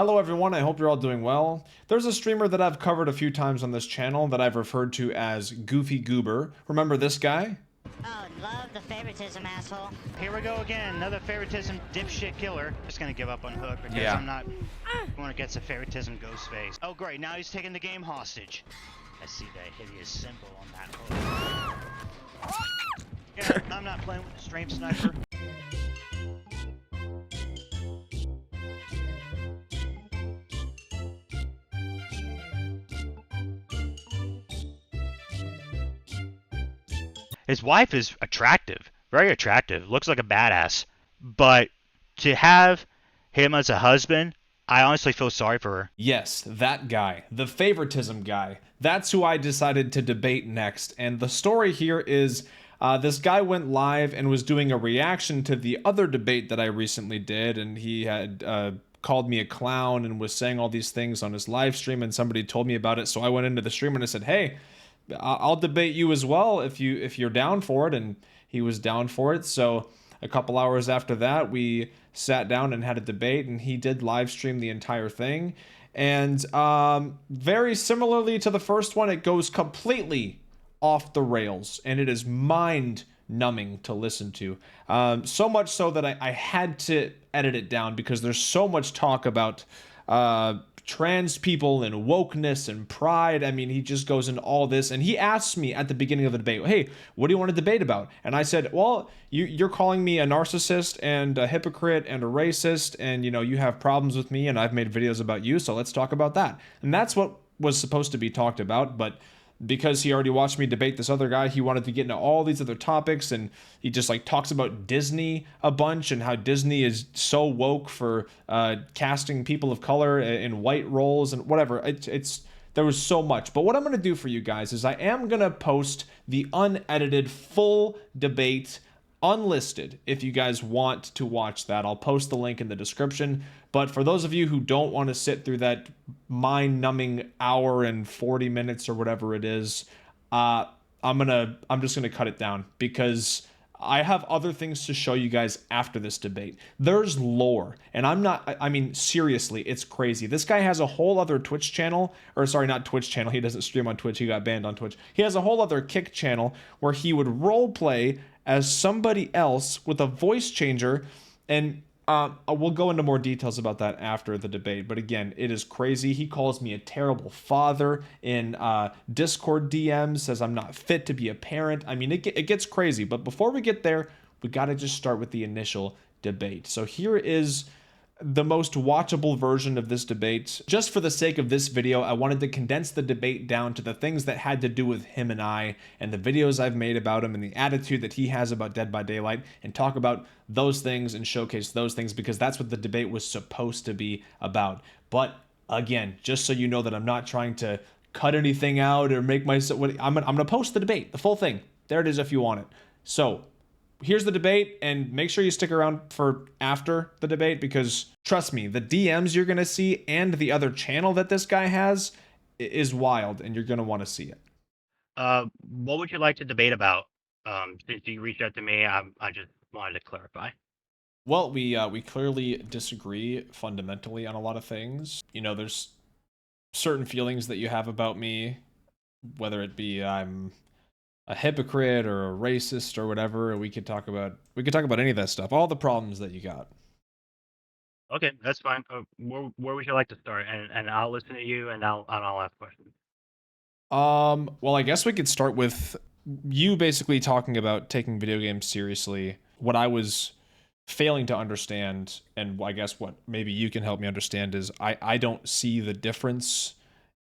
Hello everyone, I hope you're all doing well. There's a streamer that I've covered a few times on this channel that I've referred to as Goofy Goober. Remember this guy? Oh, love the favoritism, asshole. Here we go again, another favoritism dipshit killer. Just gonna give up on Hook because Yeah. I'm not the one that gets a favoritism ghost face. Oh great, now he's taking the game hostage. I see that hideous symbol on that Hook. Yeah, I'm not playing with the stream sniper. His wife is attractive, very attractive, looks like a badass. But to have him as a husband, I honestly feel sorry for her. Yes, that guy, the favoritism guy. That's who I decided to debate next. And the story here is this guy went live and was doing a reaction to the other debate that I recently did, and he had called me a clown and was saying all these things on his live stream, and somebody told me about it. So I went into the stream and I said, hey, I'll debate you as well if you're down for it, and he was down for it. So a couple hours after that, we sat down and had a debate, and he did live stream the entire thing. And very similarly to the first one, it goes completely off the rails, and it is mind numbing to listen to. So much so that I had to edit it down because there's so much talk about trans people and wokeness and pride. I mean, he just goes into all this, and he asks me at the beginning of the debate, hey, what do you want to debate about? And I said, well, you're calling me a narcissist and a hypocrite and a racist, and you have problems with me, and I've made videos about you, so let's talk about that. And that's what was supposed to be talked about, but because he already watched me debate this other guy, he wanted to get into all these other topics, and he just talks about Disney a bunch and how Disney is so woke for casting people of color in white roles and whatever. There was so much. But what I'm going to do for you guys is I am going to post the unedited full debate unlisted if you guys want to watch that. I'll post the link in the description. But for those of you who don't want to sit through that mind-numbing hour and 40 minutes or whatever it is, I'm just gonna cut it down because I have other things to show you guys after this debate. There's lore, and I mean, seriously, it's crazy. This guy has a whole other Twitch channel, or sorry, not Twitch channel. He doesn't stream on Twitch. He got banned on Twitch. He has a whole other Kick channel where he would roleplay as somebody else with a voice changer, and we'll go into more details about that after the debate. But again, it is crazy. He calls me a terrible father in Discord DMs, says I'm not fit to be a parent. I mean, it gets crazy. But before we get there, we got to just start with the initial debate. So here is the most watchable version of this debate. Just for the sake of this video, I wanted to condense the debate down to the things that had to do with him and I, and the videos I've made about him and the attitude that he has about Dead by Daylight, and talk about those things and showcase those things because that's what the debate was supposed to be about. But again, just so you know that I'm not trying to cut anything out or make myself, I'm gonna post the debate, the full thing. There it is if you want it. So here's the debate, and make sure you stick around for after the debate because trust me, the DMs you're going to see and the other channel that this guy has is wild, and you're going to want to see it. What would you like to debate about? Since you reached out to me, I just wanted to clarify. Well, we clearly disagree fundamentally on a lot of things. There's certain feelings that you have about me, whether it be I'm a hypocrite or a racist or whatever. We could talk about any of that stuff, all the problems that you got. Okay, that's fine. Where would you like to start? And I'll listen to you, and I'll ask questions. Well, I guess we could start with you basically talking about taking video games seriously. What I was failing to understand, and I guess what maybe you can help me understand, is I don't see the difference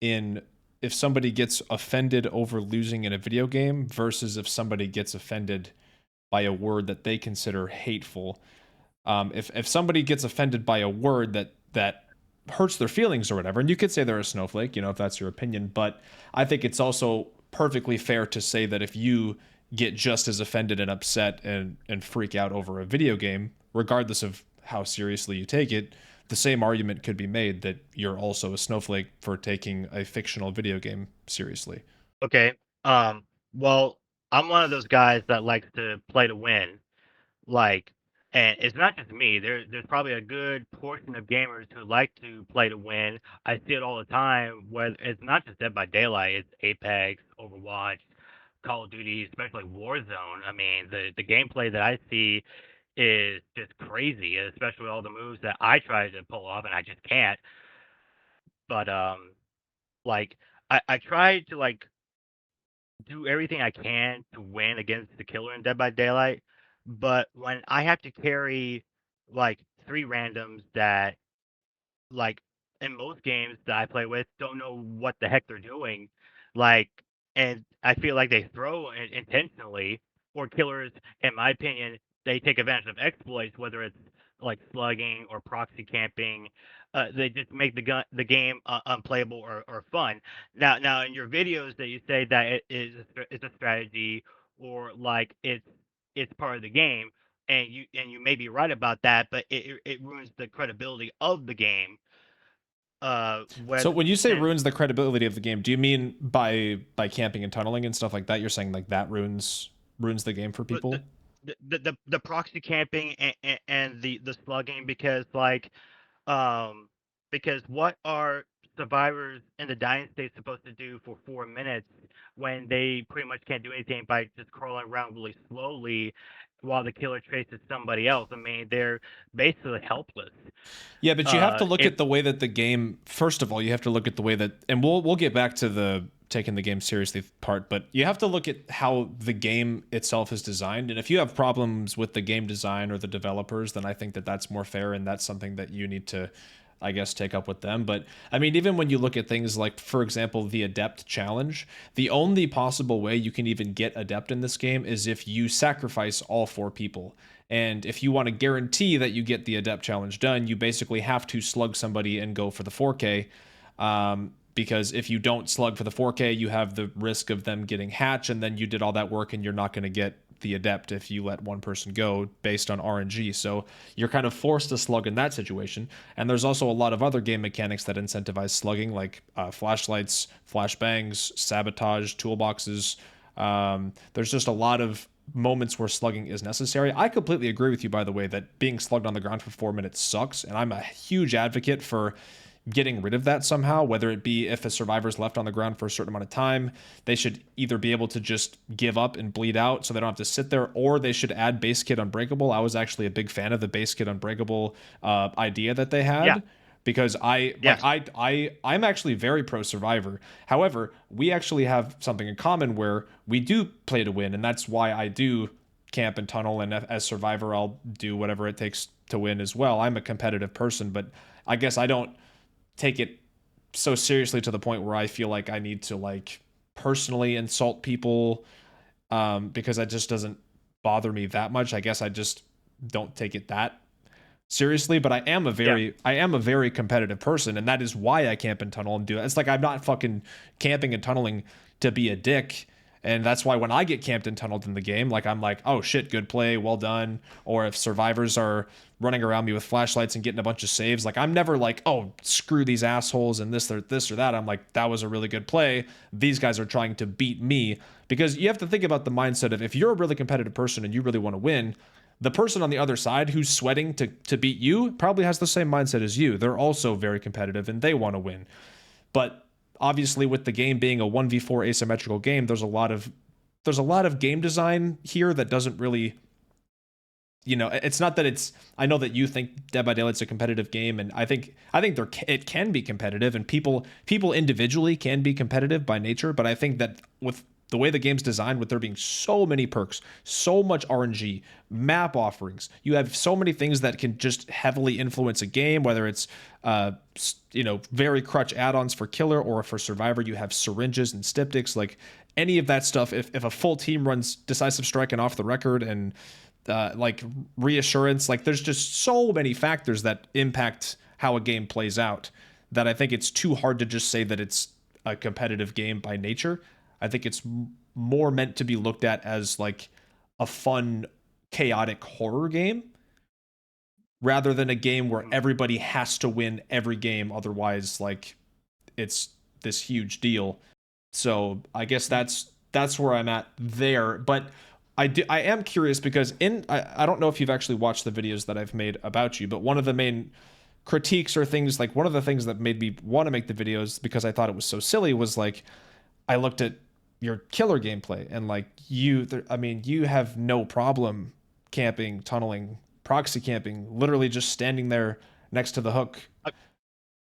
in if somebody gets offended over losing in a video game versus if somebody gets offended by a word that they consider hateful. If somebody gets offended by a word that hurts their feelings or whatever, and you could say they're a snowflake, if that's your opinion, but I think it's also perfectly fair to say that if you get just as offended and upset and freak out over a video game, regardless of how seriously you take it, the same argument could be made that you're also a snowflake for taking a fictional video game seriously. Okay. Well, I'm one of those guys that likes to play to win. Like, And it's not just me. There's probably a good portion of gamers who like to play to win. I see it all the time. Whether it's not just Dead by Daylight, it's Apex, Overwatch, Call of Duty, especially Warzone. I mean, the gameplay that I see is just crazy, especially all the moves that I try to pull off and I just can't. But like I try to like do everything I can to win against the killer in Dead by Daylight, but when I have to carry like three randoms that like in most games that I play with don't know what the heck they're doing, like, and I feel like they throw it intentionally, or killers, in my opinion, they take advantage of exploits, whether it's like slugging or proxy camping. They just make the game unplayable or fun. Now in your videos that you say that it's a strategy, or like it's part of the game, and you may be right about that, but it ruins the credibility of the game. So Whether when you say and ruins the credibility of the game, do you mean by camping and tunneling and stuff like that? You're saying like that ruins the game for but people? the proxy camping and the slugging, because like um because what are survivors in the dying state supposed to do for 4 minutes when they pretty much can't do anything by just crawling around really slowly while the killer chases somebody else? I mean, they're basically helpless. Yeah, but you have to look If at the way that the game. First of all, you have to look at the way that, and we'll get back to the taking the game seriously part. But you have to look at how the game itself is designed, and if you have problems with the game design or the developers, then I think that that's more fair, and that's something that you need to, I guess, take up with them. But I mean, even when you look at things like, for example, the Adept challenge, the only possible way you can even get Adept in this game is if you sacrifice all four people. And if you want to guarantee that you get the Adept challenge done, you basically have to slug somebody and go for the 4K. Because if you don't slug for the 4K, you have the risk of them getting hatch, and then you did all that work and you're not going to get the Adept if you let one person go based on RNG. So you're kind of forced to slug in that situation. And there's also a lot of other game mechanics that incentivize slugging, like flashlights, flashbangs, sabotage, toolboxes. There's just a lot of moments where slugging is necessary. I completely agree with you, by the way, that being slugged on the ground for 4 minutes sucks. And I'm a huge advocate for getting rid of that somehow, whether it be if a survivor's left on the ground for a certain amount of time, they should either be able to just give up and bleed out so they don't have to sit there, or they should add base kit unbreakable. I was actually a big fan of the base kit unbreakable idea that they yeah, had, because yes, I'm actually very pro survivor. However, we actually have something in common where we do play to win, and that's why I do camp and tunnel, and as survivor I'll do whatever it takes to win as well. I'm a competitive person, but I guess I don't take it so seriously to the point where I feel like I need to like personally insult people, because that just doesn't bother me that much. I guess I just don't take it that seriously, but yeah, I am a very competitive person, and that is why I camp and tunnel and do it. It's like I'm not fucking camping and tunneling to be a dick. And that's why when I get camped and tunneled in the game, like I'm like, oh shit, good play, well done. Or if survivors are running around me with flashlights and getting a bunch of saves, like I'm never like, oh, screw these assholes and this or that. I'm like, that was a really good play. These guys are trying to beat me. Because you have to think about the mindset of, if you're a really competitive person and you really want to win, the person on the other side who's sweating to beat you probably has the same mindset as you. They're also very competitive and they want to win. But obviously, with the game being a 1v4 asymmetrical game, there's a lot of game design here that doesn't really, it's not that it's, I know that you think Dead by Daylight's a competitive game, and I think it can be competitive, and people individually can be competitive by nature, but I think that with the way the game's designed, with there being so many perks, so much RNG, map offerings, you have so many things that can just heavily influence a game, whether it's very crutch add-ons for killer, or for survivor you have syringes and styptics, like any of that stuff. If a full team runs decisive strike and off the record, and like reassurance, like there's just so many factors that impact how a game plays out, that I think it's too hard to just say that it's a competitive game by nature. I think it's more meant to be looked at as like a fun, chaotic horror game, rather than a game where mhm, everybody has to win every game. Otherwise, like, it's this huge deal. So I guess mhm, that's where I'm at there. But I am curious because I don't know if you've actually watched the videos that I've made about you, but one of the main critiques or things, like one of the things that made me want to make the videos because I thought it was so silly was like I looked at your killer gameplay and like I mean, you have no problem camping, tunneling, proxy camping, literally just standing there next to the hook.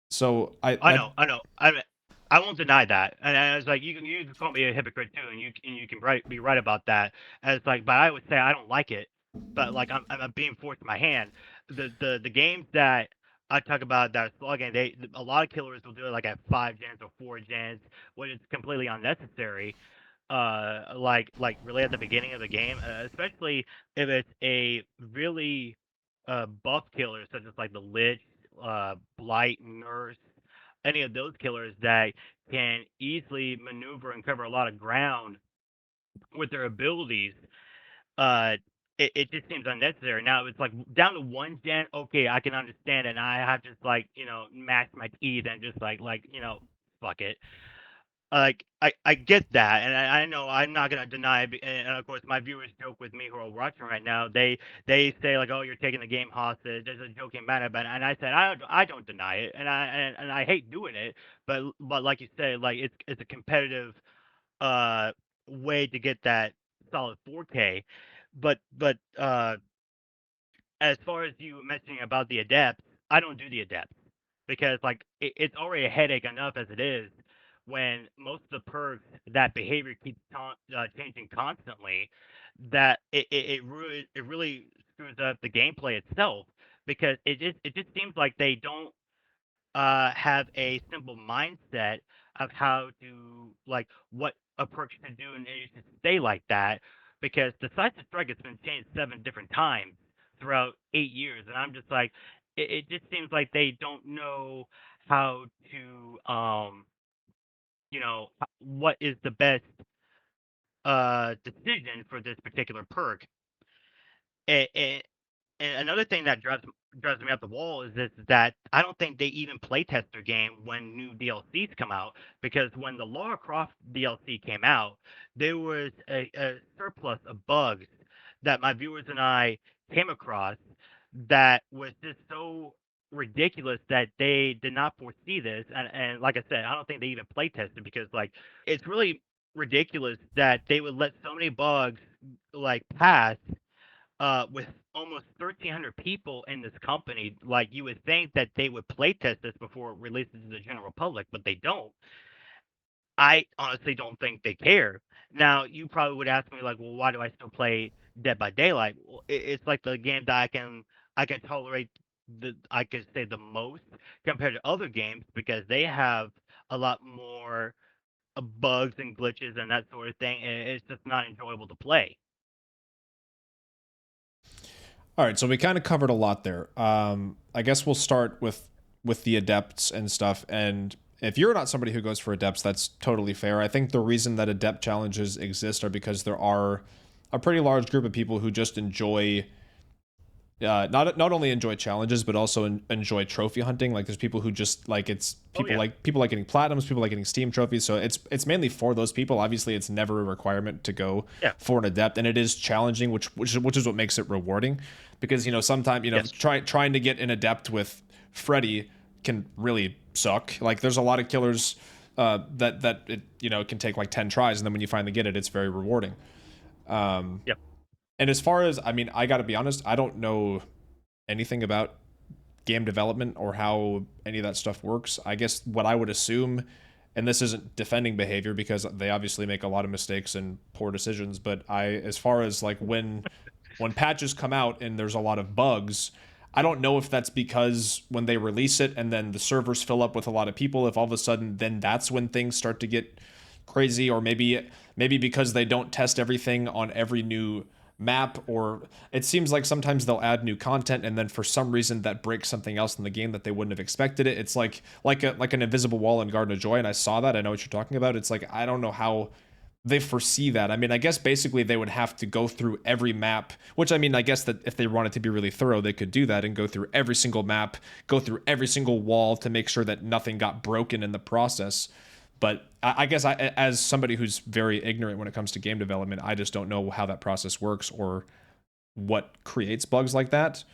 So I know. I won't deny that, and I was like, you can call me a hypocrite too, and you can be right about that. And it's like, but I would say I don't like it, but like I'm being forced my hand. The games that I talk about that are slogging, a lot of killers will do it like at 5 gens or 4 gens, which is completely unnecessary. Like really at the beginning of the game, especially if it's a really buff killer such as like the Lich, Blight, Nurse, any of those killers that can easily maneuver and cover a lot of ground with their abilities. uh it just seems unnecessary. Now it's like down to 1 gen, okay, I can understand it, and I have just like, mash my teeth and just like fuck it. Like I get that, and I know I'm not gonna deny it. And of course, my viewers joke with me who are watching right now. They say like, "Oh, you're taking the game hostage." There's a joking matter, but and I said I don't deny it, and I hate doing it. But like you say, like it's a competitive uh way to get that solid 4K. But as far as you mentioning about the adepts, I don't do the adepts because like it's already a headache enough as it is when most of the perks that behavior keeps changing constantly, that it really screws up the gameplay itself, because it just seems like they don't have a simple mindset of how to, like, what a perk should do, and it should stay like that, because the Decisive Strike has been changed 7 different times throughout 8 years, and I'm just like, it just seems like they don't know how to, what is the best decision for this particular perk. And another thing that drives me up the wall is that I don't think they even playtest their game when new DLCs come out, because when the Lara Croft DLC came out, there was a surplus of bugs that my viewers and I came across that was just so ridiculous that they did not foresee this. And like I said, I don't think they even playtested, because like it's really ridiculous that they would let so many bugs like pass with almost 1,300 people in this company. Like, you would think that they would playtest this before it releases to the general public, but they don't. I honestly don't think they care. Now, you probably would ask me like, well, why do I still play Dead by Daylight? Well, it's like the game that I can tolerate I could say the most compared to other games, because they have a lot more bugs and glitches and that sort of thing, and it's just not enjoyable to play. All right, so we kind of covered a lot there. I guess we'll start with the adepts and stuff. And if you're not somebody who goes for adepts, that's totally fair. I think the reason that adept challenges exist are because there are a pretty large group of people who just enjoy not only enjoy challenges but also enjoy trophy hunting. Like, there's people who just like, it's people like getting platinums, people like getting Steam trophies. So it's mainly for those people. Obviously, it's never a requirement to go for an adept, and it is challenging, which is what makes it rewarding. Because sometimes trying to get an adept with Freddy can really suck. Like, there's a lot of killers that it can take like 10 tries, and then when you finally get it, it's very rewarding. And as far as, I mean, I got to be honest, I don't know anything about game development or how any of that stuff works. I guess what I would assume, and this isn't defending behavior because they obviously make a lot of mistakes and poor decisions, but as far as like when patches come out and there's a lot of bugs, I don't know if that's because when they release it and then the servers fill up with a lot of people, if all of a sudden then that's when things start to get crazy, or maybe because they don't test everything on every new map, or it seems like sometimes they'll add new content and then for some reason that breaks something else in the game that they wouldn't have expected it. It's like an invisible wall in Garden of Joy, and I saw that. I know what you're talking about. It's like, I don't know how they foresee that. I mean, I guess basically they would have to go through every map, which, I mean, I guess that if they wanted to be really thorough, they could do that and go through every single map, go through every single wall to make sure that nothing got broken in the process. But I guess as somebody who's very ignorant when it comes to game development, I just don't know how that process works or what creates bugs like that.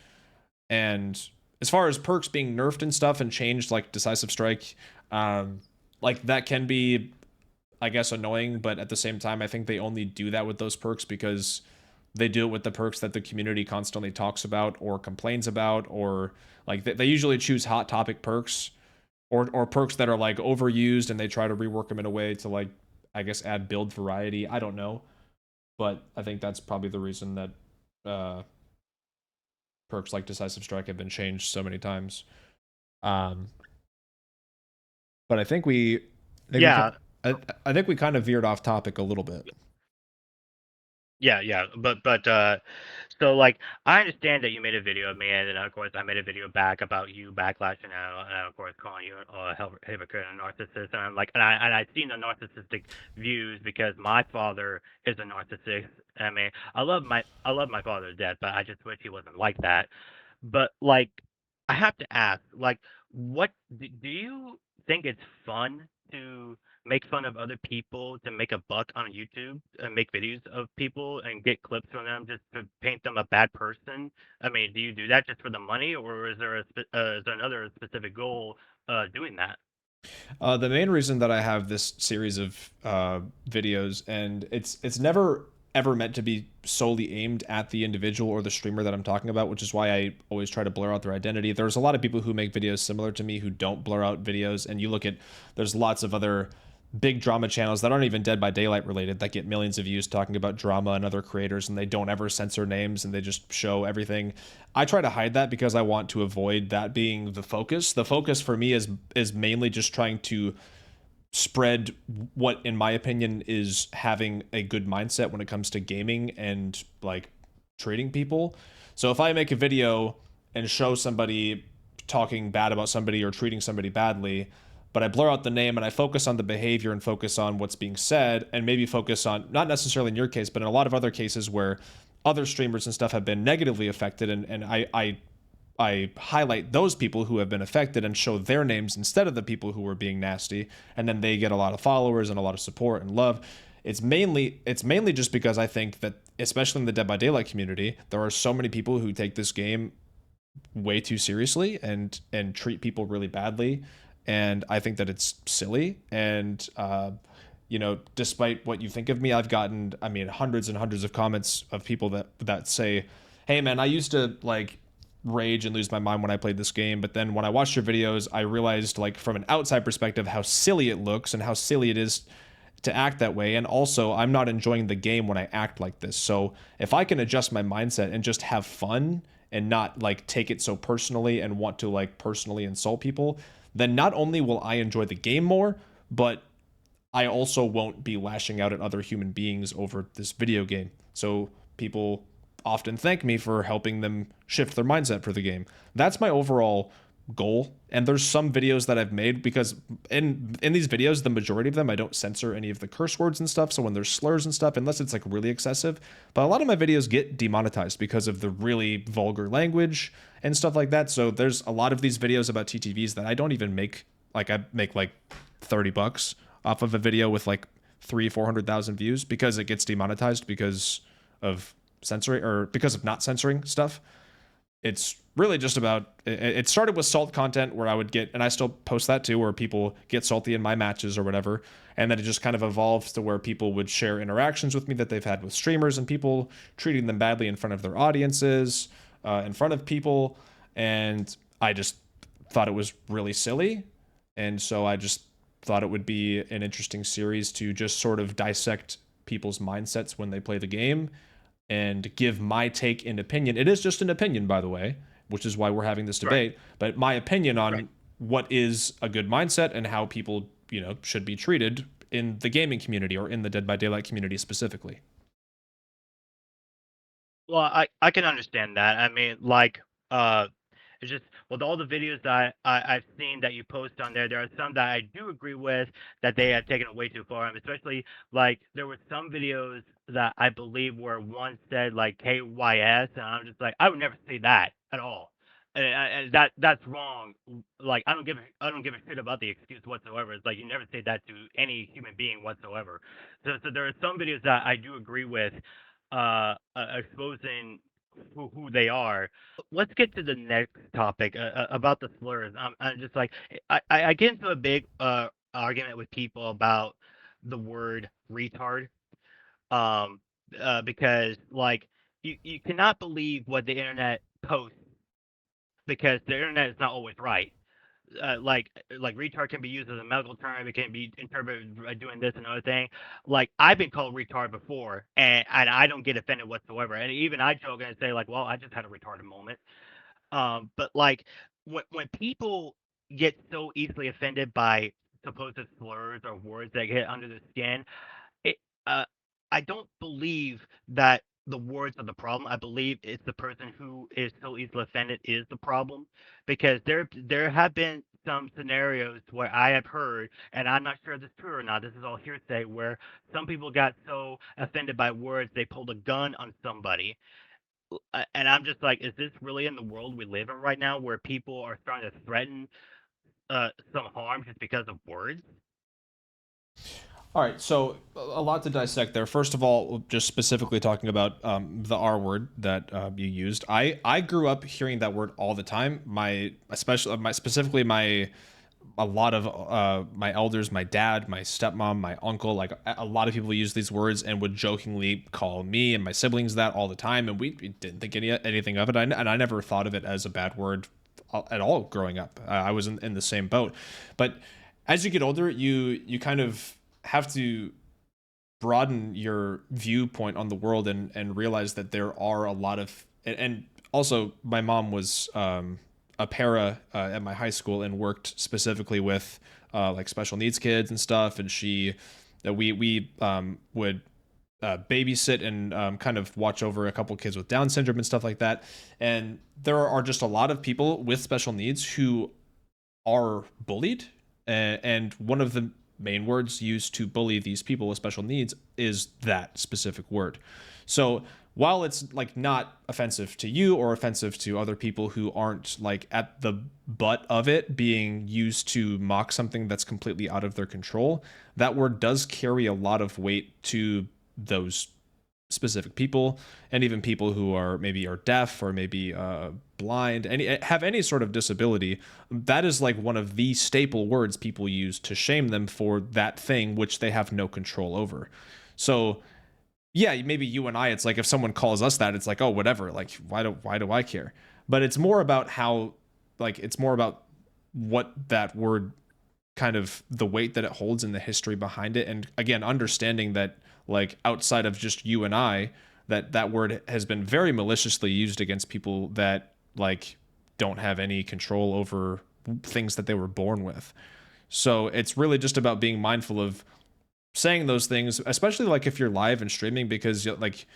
And as far as perks being nerfed and stuff and changed, like Decisive Strike, like that can be, I guess, annoying. But at the same time, I think they only do that with those perks because they do it with the perks that the community constantly talks about or complains about, or like they usually choose hot topic perks or perks that are like overused and they try to rework them in a way to like, I guess, add build variety. I don't know, but I think that's probably the reason that perks like Decisive Strike have been changed so many times. Um, but I think Yeah, I think we kind of veered off topic a little bit. yeah, but so like I understand that you made a video of me, and then of course I made a video back about you backlashing out, and of course calling you a hypocrite and a narcissist, and I'm like, and I've seen the narcissistic views because my father is a narcissist. I mean, I love my father to death, but I just wish he wasn't like that. But like, I have to ask, like, what do you think it's fun to make fun of other people to make a buck on YouTube and make videos of people and get clips from them just to paint them a bad person? I mean, do you do that just for the money, or is there is there another specific goal doing that? The main reason that I have this series of videos, and it's never ever meant to be solely aimed at the individual or the streamer that I'm talking about, which is why I always try to blur out their identity. There's a lot of people who make videos similar to me who don't blur out videos, and you look at there's lots of other big drama channels that aren't even Dead by Daylight related that get millions of views talking about drama and other creators, and they don't ever censor names and they just show everything. I try to hide that because I want to avoid that being the focus. The focus for me is mainly just trying to spread what in my opinion is having a good mindset when it comes to gaming and like treating people. So if I make a video and show somebody talking bad about somebody or treating somebody badly, but I blur out the name and I focus on the behavior and focus on what's being said, and maybe focus on, not necessarily in your case, but in a lot of other cases where other streamers and stuff have been negatively affected, and I highlight those people who have been affected and show their names instead of the people who were being nasty, and then they get a lot of followers and a lot of support and love. It's mainly just because I think that, especially in the Dead by Daylight community, there are so many people who take this game way too seriously and treat people really badly, and I think that it's silly. And despite what you think of me, I've gotten, I mean, hundreds and hundreds of comments of people that say, "Hey man, I used to like rage and lose my mind when I played this game, but then when I watched your videos, I realized, like, from an outside perspective, how silly it looks and how silly it is to act that way, and also I'm not enjoying the game when I act like this. So if I can adjust my mindset and just have fun and not like take it so personally and want to like personally insult people, then not only will I enjoy the game more, but I also won't be lashing out at other human beings over this video game." So people often thank me for helping them shift their mindset for the game. That's my overall goal. And there's some videos that I've made because in these videos, the majority of them, I don't censor any of the curse words and stuff. So when there's slurs and stuff, unless it's like really excessive, but a lot of my videos get demonetized because of the really vulgar language and stuff like that. So there's a lot of these videos about TTVs that I don't even make. Like I make like $30 off of a video with like 400,000 views because it gets demonetized because of censoring, or because of not censoring stuff. It's really just about, it started with salt content where I would get, and I still post that too, where people get salty in my matches or whatever, and then it just kind of evolved to where people would share interactions with me that they've had with streamers and people treating them badly in front of their audiences, in front of people, and I just thought it was really silly, and so I just thought it would be an interesting series to just sort of dissect people's mindsets when they play the game and give my take and opinion. It is just an opinion, by the way, which is why we're having this debate. Right. But my opinion on what is a good mindset and how people, should be treated in the gaming community or in the Dead by Daylight community specifically. Well, I can understand that. I mean, like, it's just with all the videos that I've seen that you post on there, there are some that I do agree with that they have taken it way too far. Especially like there were some videos that I believe were one said like KYS, and I'm just like, I would never say that at all. and that's wrong. Like I don't give a shit about the excuse whatsoever. It's like you never say that to any human being whatsoever. So there are some videos that I do agree with, exposing who they are. Let's get to the next topic, about the slurs. I'm just like I get into a big argument with people about the word retard, um, because like you cannot believe what the internet posts because the internet is not always right. Like retard can be used as a medical term. It can be interpreted by doing this and other thing. Like I've been called retard before, and I don't get offended whatsoever. And even I joke and say like, well, I just had a retarded moment. But like when people get so easily offended by supposed slurs or words that get under the skin, it uh, I don't believe that the words are the problem. I believe it's the person who is so easily offended is the problem, because there have been some scenarios where I have heard, and I'm not sure if this is true or not. This is all hearsay, where some people got so offended by words they pulled a gun on somebody, and I'm just like, is this really in the world we live in right now, where people are starting to threaten some harm just because of words? All right, so a lot to dissect there. First of all, just specifically talking about the R word that you used. I grew up hearing that word all the time. Specifically my a lot of my elders, my dad, my stepmom, my uncle, like a lot of people use these words and would jokingly call me and my siblings that all the time, and we didn't think anything of it. And I never thought of it as a bad word at all growing up. I was in the same boat, but as you get older, you kind of have to broaden your viewpoint on the world and realize that there are a lot of and also my mom was a para at my high school and worked specifically with like special needs kids and stuff, and we would babysit and kind of watch over a couple kids with Down syndrome and stuff like that. And there are just a lot of people with special needs who are bullied, and one of the main words used to bully these people with special needs is that specific word. So while it's like not offensive to you or offensive to other people who aren't like at the butt of it being used to mock something that's completely out of their control, that word does carry a lot of weight to those specific people, and even people who are deaf or maybe blind, and have any sort of disability. That is like one of the staple words people use to shame them for that thing which they have no control over. So yeah, maybe you and I, it's like if someone calls us that, it's like, oh, whatever, like why do I care? But it's more about how, like, it's more about what that word, kind of the weight that it holds in the history behind it. And again, understanding that, like, outside of just you and I, that word has been very maliciously used against people that like don't have any control over things that they were born with. So it's really just about being mindful of saying those things, especially like if you're live and streaming, because like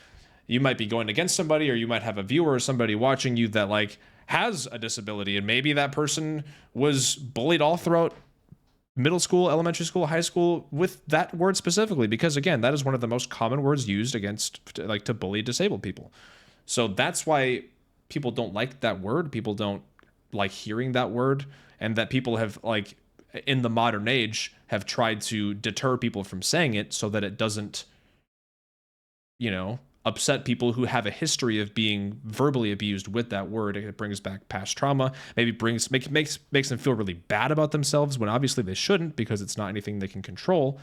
you might be going against somebody, or you might have a viewer or somebody watching you that like has a disability, and maybe that person was bullied all throughout middle school, elementary school, high school with that word specifically, because again, that is one of the most common words used against, like, to bully disabled people. So that's why people don't like that word. People don't like hearing that word, and that people have, like, in the modern age, have tried to deter people from saying it so that it doesn't, upset people who have a history of being verbally abused with that word. It brings back past trauma, maybe makes them feel really bad about themselves when obviously they shouldn't, because it's not anything they can control.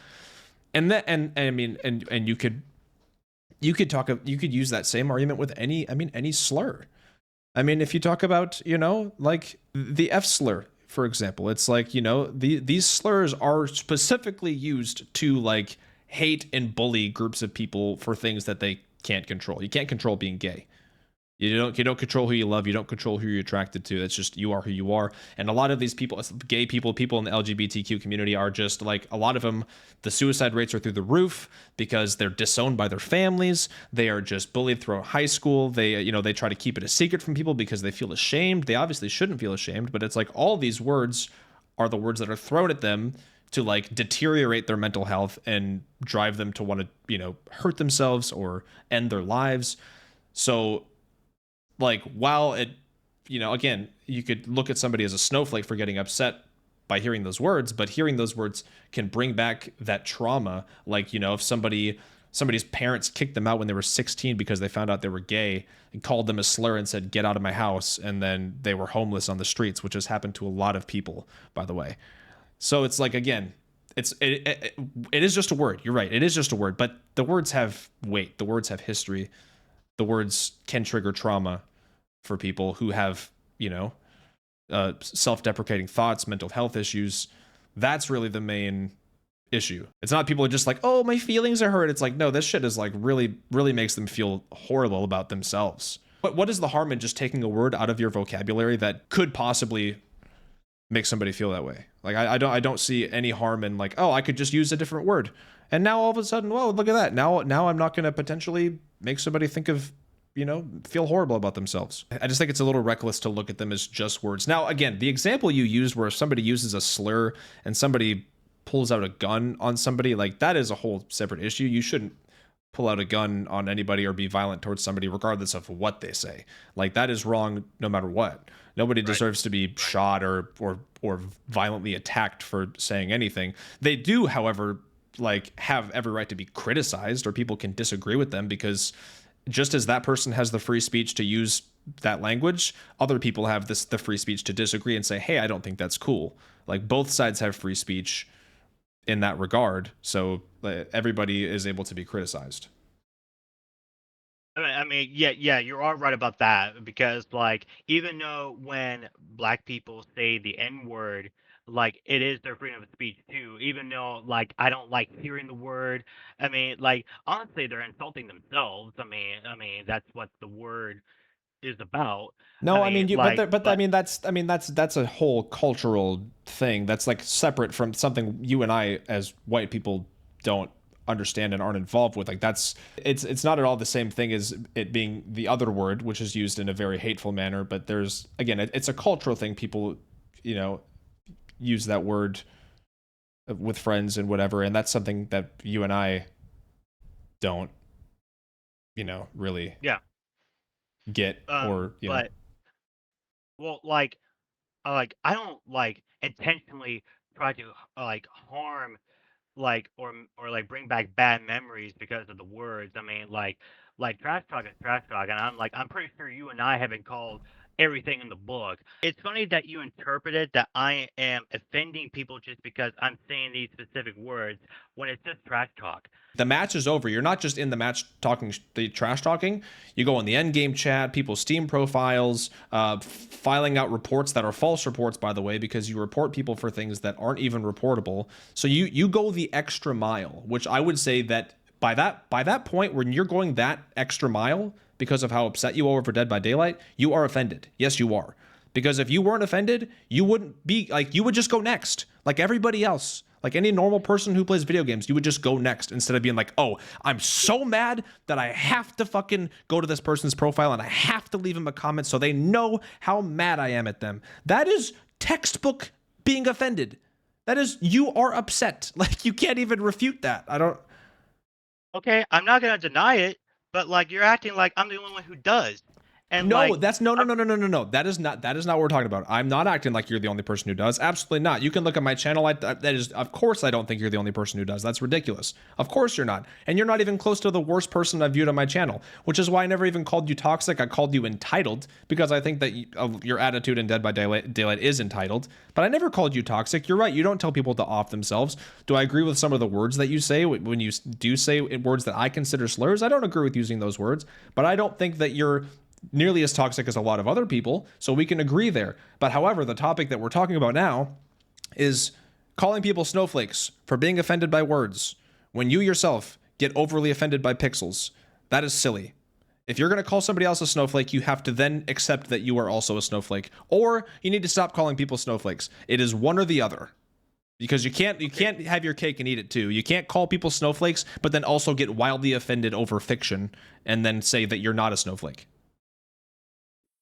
And that, and I mean, and you could use that same argument with any slur. I mean, if you talk about, like the F slur, for example, it's like, these slurs are specifically used to, like, hate and bully groups of people for things that they can't control. You can't control being gay. You don't control who you love. You don't control who you're attracted to. That's just, you are who you are. And a lot of these people, gay people in the LGBTQ community, are just like, a lot of them, the suicide rates are through the roof because they're disowned by their families. They are just bullied throughout high school. They try to keep it a secret from people because they feel ashamed. They obviously shouldn't feel ashamed, but it's like all these words are the words that are thrown at them to, like, deteriorate their mental health and drive them to want to, hurt themselves or end their lives. So, like, while it again, you could look at somebody as a snowflake for getting upset by hearing those words, but hearing those words can bring back that trauma. Like, if somebody's parents kicked them out when they were 16 because they found out they were gay and called them a slur and said, "Get out of my house," and then they were homeless on the streets, which has happened to a lot of people, by the way. So it's like, again, it is just a word. You're right. It is just a word, but the words have weight. The words have history. The words can trigger trauma for people who have, self-deprecating thoughts, mental health issues. That's really the main issue. It's not people are just like, "Oh, my feelings are hurt." It's like, no, this shit is like really, really makes them feel horrible about themselves. But what is the harm in just taking a word out of your vocabulary that could possibly make somebody feel that way? Like, I don't see any harm in like, oh, I could just use a different word, and now all of a sudden, whoa, look at that. Now I'm not going to potentially make somebody think of, feel horrible about themselves. I just think it's a little reckless to look at them as just words. Now, again, the example you used where somebody uses a slur and somebody pulls out a gun on somebody, like, that is a whole separate issue. You shouldn't pull out a gun on anybody or be violent towards somebody regardless of what they say. Like, that is wrong no matter what. Nobody deserves to be shot or violently attacked for saying anything. They do, however, like, have every right to be criticized, or people can disagree with them, because just as that person has the free speech to use that language, other people have the free speech to disagree and say, "Hey, I don't think that's cool." Like, both sides have free speech in that regard, so everybody is able to be criticized. I mean, yeah, you're all right about that, because like, even though when black people say the N word, like, it is their freedom of speech too. Even though, like, I don't like hearing the word. I mean, like, honestly, they're insulting themselves. I mean, that's what the word is about. No, I I mean, mean, like, I but mean, that's a whole cultural thing. That's like separate from something you and I as white people don't understand and aren't involved with. Like, it's not at all the same thing as it being the other word, which is used in a very hateful manner. But there's, again, it's a cultural thing. People, use that word with friends and whatever, and that's something that you and I don't, really yeah, get, or but well, I don't like intentionally try to like harm, like, or like bring back bad memories because of the words. I mean, like trash talk is trash talk, and I'm pretty sure you and I haven't called everything in the book. It's funny that you interpreted that I am offending people just because I'm saying these specific words when it's just trash talk. the match is over. You're not just in the match talking the trash talking. You go in the end game chat, people's Steam profiles, filing out reports that are false reports, by the way, because you report people for things that aren't even reportable. So you go the extra mile, which I would say that by that point, when you're going that extra mile because of how upset you are for Dead by Daylight, you are offended. Yes, you are. Because if you weren't offended, you wouldn't be like, you would just go next, like everybody else. Like any normal person who plays video games, you would just go next instead of being like, "Oh, I'm so mad that I have to fucking go to this person's profile and I have to leave them a comment so they know how mad I am at them." That is textbook being offended. That is, you are upset. Like, you can't even refute that. I don't. Okay, I'm not gonna deny it, but like, you're acting like I'm the only one who does, and No, like, that's no. That is not what we're talking about. I'm not acting like you're the only person who does. Absolutely not. You can look at my channel. That is, of course, I don't think you're the only person who does. That's ridiculous. Of course you're not. And you're not even close to the worst person I've viewed on my channel, which is why I never even called you toxic. I called you entitled, because I think that your attitude in Dead by Daylight is entitled. But I never called you toxic. You're right. You don't tell people to off themselves. Do I agree with some of the words that you say when you do say words that I consider slurs? I don't agree with using those words, but I don't think that you're nearly as toxic as a lot of other people, so we can agree there. But however, the topic that we're talking about now is calling people snowflakes for being offended by words when you yourself get overly offended by pixels. That is silly. If you're going to call somebody else a snowflake, you have to then accept that you are also a snowflake, or you need to stop calling people snowflakes. It is one or the other. Because you can't have your cake and eat it too. You can't call people snowflakes, but then also get wildly offended over fiction and then say that you're not a snowflake.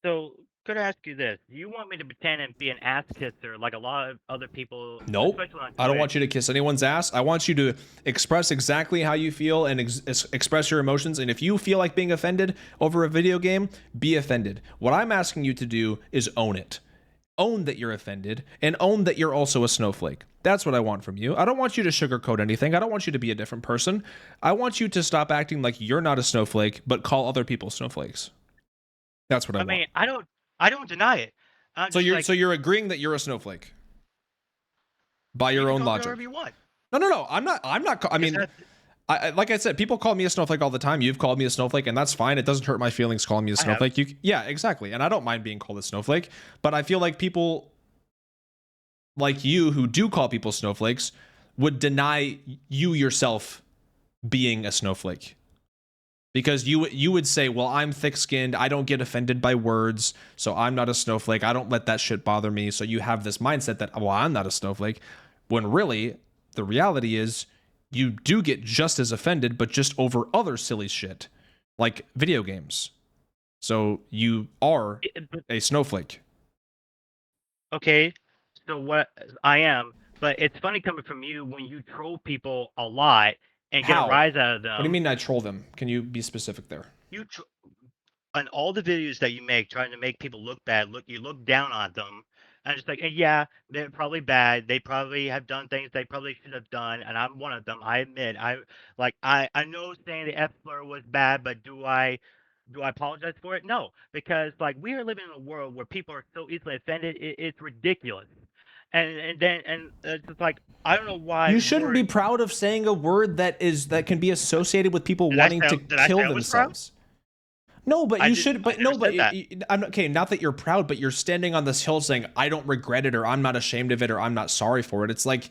so gonna ask you this: you want me to pretend and be an ass kisser like a lot of other people, Nope. especially on I don't Twitch? want you to kiss anyone's ass. I want you to express exactly how you feel and express your emotions. And if you feel like being offended over a video game, be offended. What I'm asking you to do is own it. Own that you're offended and own that you're also a snowflake. That's what I want from you. I don't want you to sugarcoat anything. I don't want you to be a different person. I want you to stop acting like you're not a snowflake, but call other people snowflakes. That's what I want. mean, I don't deny it. I'm So just you're like, so you're agreeing that you're a snowflake by your you can own call me logic. whatever you want. No. I'm not. I mean, Because like I said, people call me a snowflake all the time. You've called me a snowflake, and that's fine. It doesn't hurt my feelings calling me a I have. snowflake. Yeah, exactly. And I don't mind being called a snowflake. But I feel like people like you who do call people snowflakes would deny you yourself being a snowflake. Because you would say, well, I'm thick-skinned. I don't get offended by words, so I'm not a snowflake. I don't let that shit bother me. So you have this mindset that, well, I'm not a snowflake. When really, the reality is you do get just as offended, but just over other silly shit, like video games. So you are a snowflake. Okay, so what I am, but it's funny coming from you when you troll people a lot and get a How? rise out of them. What do you mean I troll them? Can you be specific there? You on all the videos that you make, trying to make people look bad, you look down on them, and it's like, yeah, they're probably bad. They probably have done things they probably should have done, and I'm one of them. I admit, I know saying the F slur was bad, but do I apologize for it? No, because like we are living in a world where people are so easily offended, it's ridiculous. And then it's just like I don't know why You shouldn't be proud of saying a word that can be associated with people wanting to kill themselves. No, but you should. But no, but I'm okay. Not that you're proud, but you're standing on this hill saying, "I don't regret it," or "I'm not ashamed of it," or "I'm not sorry for it." It's like,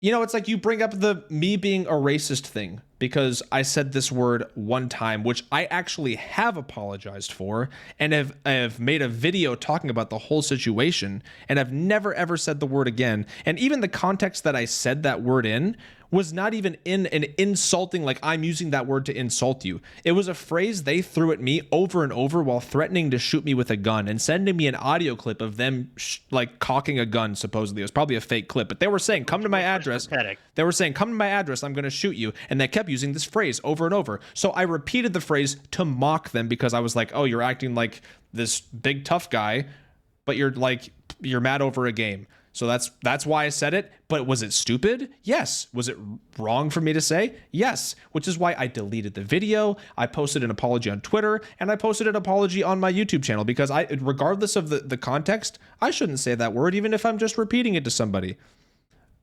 it's like you bring up the me being a racist thing because I said this word one time, which I actually have apologized for and have made a video talking about the whole situation, and I've never ever said the word again. And even the context that I said that word in was not even in an insulting, like I'm using that word to insult you. It was a phrase they threw at me over and over while threatening to shoot me with a gun and sending me an audio clip of them like cocking a gun. Supposedly it was probably a fake clip, but they were saying, come to my address. They were saying, come to my address, I'm going to shoot you. And they kept using this phrase over and over. So I repeated the phrase to mock them because I was like, oh, you're acting like this big tough guy, but you're mad over a game. So that's why I said it. But was it stupid? Yes. Was it wrong for me to say? Yes. Which is why I deleted the video. I posted an apology on Twitter, and I posted an apology on my YouTube channel because regardless of the context, I shouldn't say that word even if I'm just repeating it to somebody.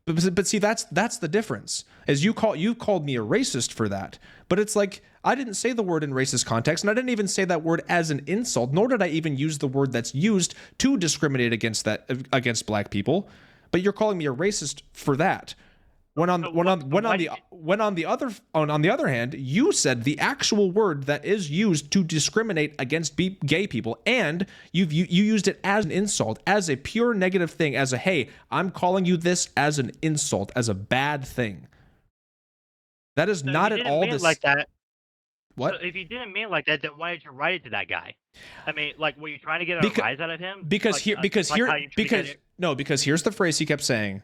But see, that's the difference. As you called me a racist for that, but it's like I didn't say the word in racist context, and I didn't even say that word as an insult, nor did I even use the word that's used to discriminate against black people. But you're calling me a racist for that. On the other hand, you said the actual word that is used to discriminate against gay people, and you used it as an insult, as a pure negative thing, as a, hey, I'm calling you this as an insult, as a bad thing. That is not at all this. Like that. What? So if you didn't mean it like that, then why did you write it to that guy? I mean, like, were you trying to get a rise out of him? Because here's the phrase he kept saying.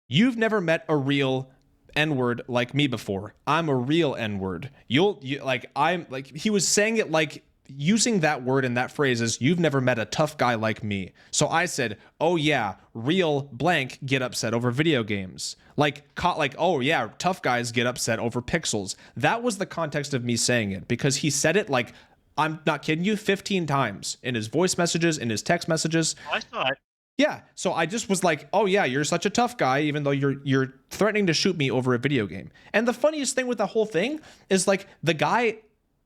You've never met a real N-word like me before. I'm a real N-word. He was saying it like using that word and that phrase as you've never met a tough guy like me. So I said, oh yeah, real blank get upset over video games. Oh yeah, tough guys get upset over pixels. That was the context of me saying it because he said it like, I'm not kidding you, 15 times in his voice messages, in his text messages. I saw it. Yeah, so I just was like, oh yeah, you're such a tough guy, even though you're threatening to shoot me over a video game. And the funniest thing with the whole thing is like the guy,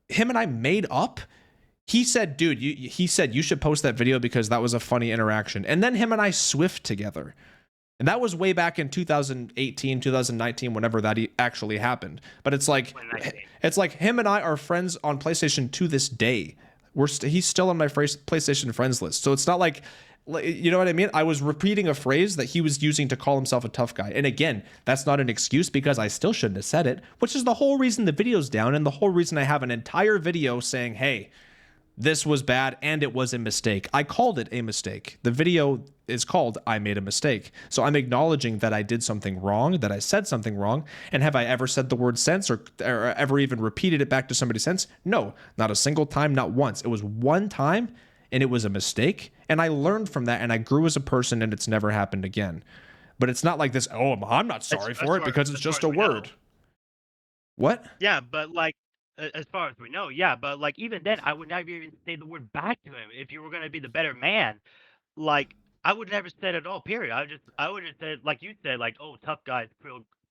him and I made up. He said, dude, he said you should post that video because that was a funny interaction. And then him and I swift together. And that was way back in 2018, 2019, whenever that actually happened. But it's like him and I are friends on PlayStation to this day. He's still on my PlayStation friends list. So it's not like, you know what I mean? I was repeating a phrase that he was using to call himself a tough guy. And again, that's not an excuse because I still shouldn't have said it, which is the whole reason the video's down and the whole reason I have an entire video saying, hey, this was bad and it was a mistake. I called it a mistake. The video is called I Made a Mistake. So I'm acknowledging that I did something wrong, that I said something wrong. And have I ever said the word sense or ever even repeated it back to somebody since? No, not a single time, not once. It was one time and it was a mistake. And I learned from that and I grew as a person and it's never happened again. But it's not like this, oh, I'm not sorry for it because it's just a word. What? Yeah, but like, as far as we know, yeah, but like even then, I would never even say the word back to him. If you were gonna be the better man, like I would never said it all. Period. I would have said like you said, like, oh, tough guys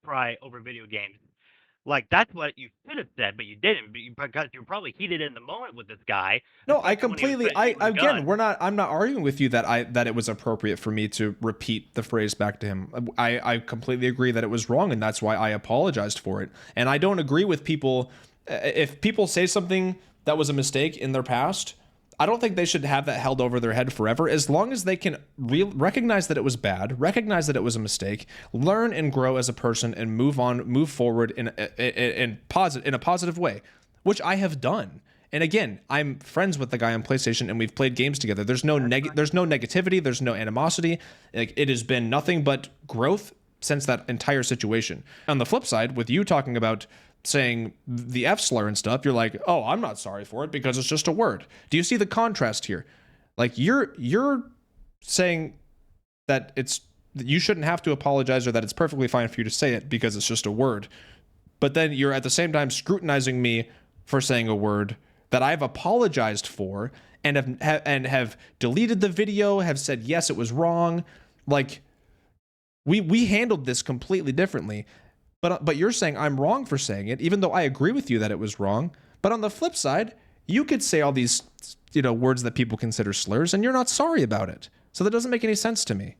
cry over video games. Like that's what you should have said, but you didn't because you're probably heated in the moment with this guy. No, I especially when he was completely. putting you in the gun. I'm not arguing with you that it was appropriate for me to repeat the phrase back to him. I completely agree that it was wrong, and that's why I apologized for it. And I don't agree with people if people say something that was a mistake in their past. I don't think they should have that held over their head forever, as long as they can recognize that it was bad, recognize that it was a mistake, learn and grow as a person, and move on, move forward in a positive way, which I have done. And again, I'm friends with the guy on PlayStation, and we've played games together. There's no negativity, there's no animosity. Like, it has been nothing but growth since that entire situation. On the flip side, with you talking about saying the F slur and stuff, you're like, oh, I'm not sorry for it because it's just a word. Do you see the contrast here? Like, you're saying that you shouldn't have to apologize, or that it's perfectly fine for you to say it because it's just a word. But then you're at the same time scrutinizing me for saying a word that I've apologized for and have deleted the video, have said yes, it was wrong. Like, we handled this completely differently. But you're saying I'm wrong for saying it, even though I agree with you that it was wrong. But on the flip side, you could say all these, words that people consider slurs, and you're not sorry about it. So that doesn't make any sense to me.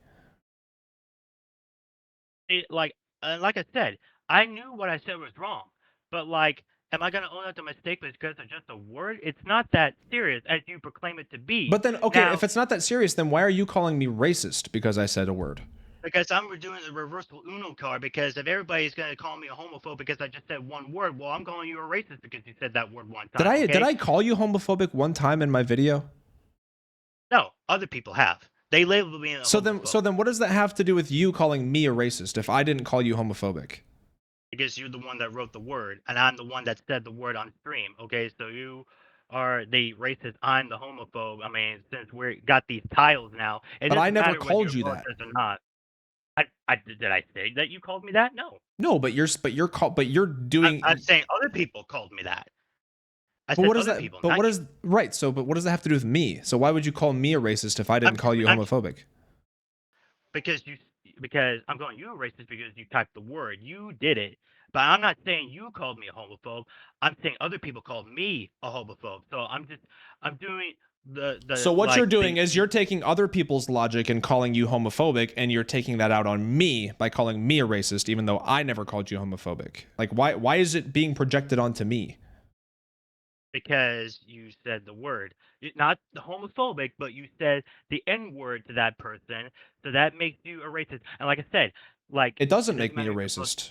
Like I said, I knew what I said was wrong, but like, am I gonna own up to my mistake because it's just a word? It's not that serious as you proclaim it to be. But then, okay, Now, if it's not that serious, then why are you calling me racist because I said a word? because I'm doing the reversal Uno card, because if everybody's gonna call me a homophobe because I just said one word, well, I'm calling you a racist because you said that word one time. Did I call you homophobic one time in my video? No, other people have. They labeled me a homophobe. So then what does that have to do with you calling me a racist if I didn't call you homophobic? Because you're the one that wrote the word, and I'm the one that said the word on stream. Okay, so you are the racist, I'm the homophobe. I mean, since we got these titles now, but I never called you that. Or not. Did I say that you called me that? No. No, but you're doing. I'm saying other people called me that. But what does that? But what is right? So, but what does that have to do with me? So why would you call me a racist if I didn't call you homophobic? Because I'm calling you a racist because you typed the word. You did it. But I'm not saying you called me a homophobe. I'm saying other people called me a homophobe. So I'm doing the So what you're doing is you're taking other people's logic and calling you homophobic, and you're taking that out on me by calling me a racist, even though I never called you homophobic. Like, why is it being projected onto me? Because you said the word, not the homophobic, but you said the N word to that person, so that makes you a racist. And like I said, like, it doesn't make me a racist.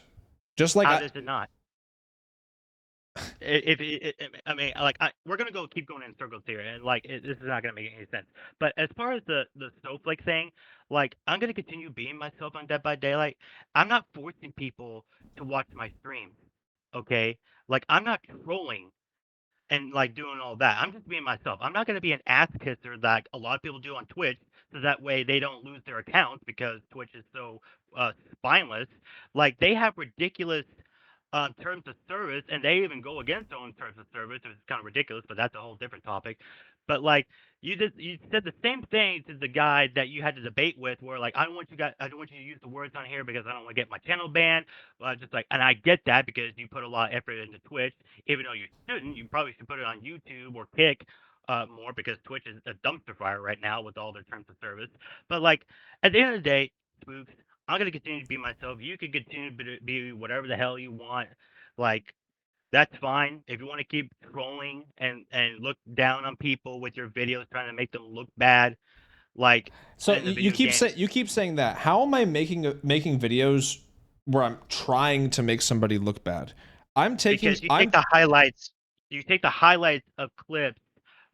Just like how does it not? I mean, like, we're gonna keep going in circles here, and like, this is not gonna make any sense. But as far as the snowflake thing, like, I'm gonna continue being myself on Dead by Daylight. I'm not forcing people to watch my streams. Okay, like, I'm not trolling and like doing all that. I'm just being myself. I'm not going to be an ass kisser like a lot of people do on Twitch, so that way they don't lose their accounts because Twitch is so spineless. Like, they have ridiculous terms of service, and they even go against their own terms of service, which is kind of ridiculous, but that's a whole different topic. But like, you said the same thing to the guy that you had to debate with, where like, I don't want you to use the words on here because I don't want to get my channel banned. Just like, and I get that because you put a lot of effort into Twitch, even though you shouldn't. You probably should put it on YouTube or Kick more, because Twitch is a dumpster fire right now with all their terms of service. But like, at the end of the day, Spooks, I'm gonna continue to be myself. You can continue to be whatever the hell you want. Like, that's fine. If you want to keep trolling and look down on people with your videos, trying to make them look bad, like, so you keep saying that. How am I making videos where I'm trying to make somebody look bad? Because you take the highlights of clips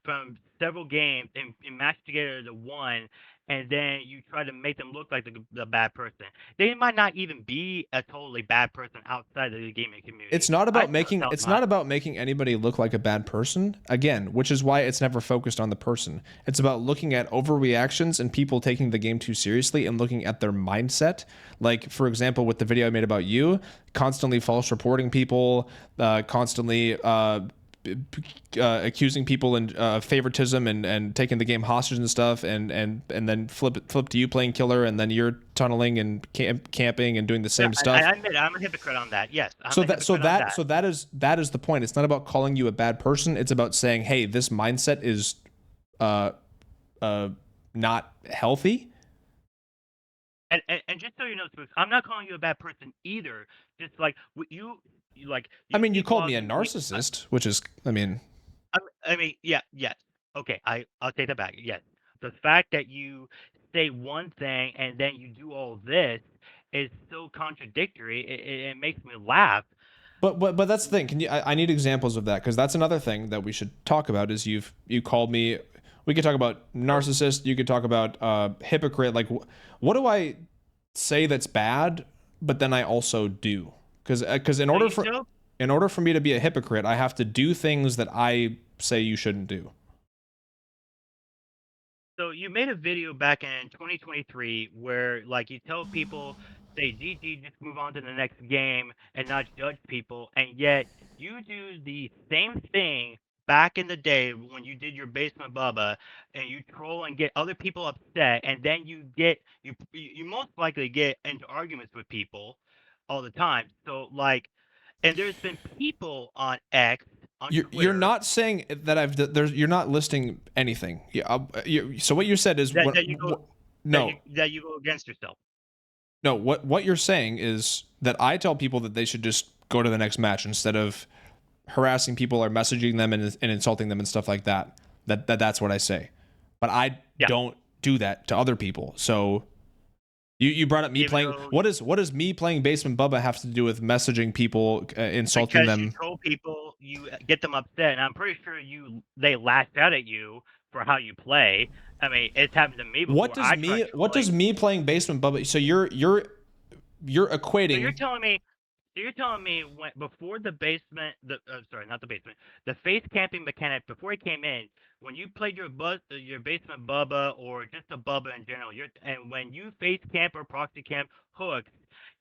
from several games and mash together to one, and then you try to make them look like the bad person. They might not even be a totally bad person outside of the gaming community. It's not I about still making tell it's them not about making anybody look like a bad person, again, which is why it's never focused on the person. It's about looking at overreactions and people taking the game too seriously and looking at their mindset. Like, for example, with the video I made about you, constantly false reporting people, constantly accusing people and favoritism and taking the game hostage and stuff, and then flip to you playing killer, and then you're tunneling and camping and doing the same stuff. I admit I'm a hypocrite on that. Yes. So that is the point. It's not about calling you a bad person. It's about saying, hey, this mindset is not healthy. And just so you know, Spooks, I'm not calling you a bad person either. Just like you You called me a narcissist, which is, I mean, yeah, yes. Okay, I'll take that back. Yes, the fact that you say one thing and then you do all this is so contradictory. It makes me laugh. But that's the thing. Can you? I need examples of that, because that's another thing that we should talk about. Is you called me. We could talk about narcissist. You could talk about hypocrite. Like, what do I say that's bad, but then I also do? Because in order for me to be a hypocrite, I have to do things that I say you shouldn't do. So you made a video back in 2023 where like you tell people, say GG, just move on to the next game and not judge people, and yet you do the same thing back in the day when you did your Basement Bubba, and you troll and get other people upset, and then you most likely get into arguments with people all the time. So like, and there's been people on X, on You're Twitter, not saying that you're not listing anything. So what you said is that you go against yourself. No, what you're saying is that I tell people that they should just go to the next match instead of harassing people or messaging them and insulting them and stuff like that. That's what I say. But I don't do that to other people. So you brought up me playing. What does me playing Basement Bubba have to do with messaging people, insulting them? Because you troll people, you get them upset, and I'm pretty sure they lashed out at you for how you play. I mean, it's happened to me before. What does me playing Basement Bubba? So you're equating. So you're telling me when before the basement, not the basement, the face camping mechanic before he came in, when you played your Basement Bubba or just a Bubba in general, and when you face camp or proxy camp hooks,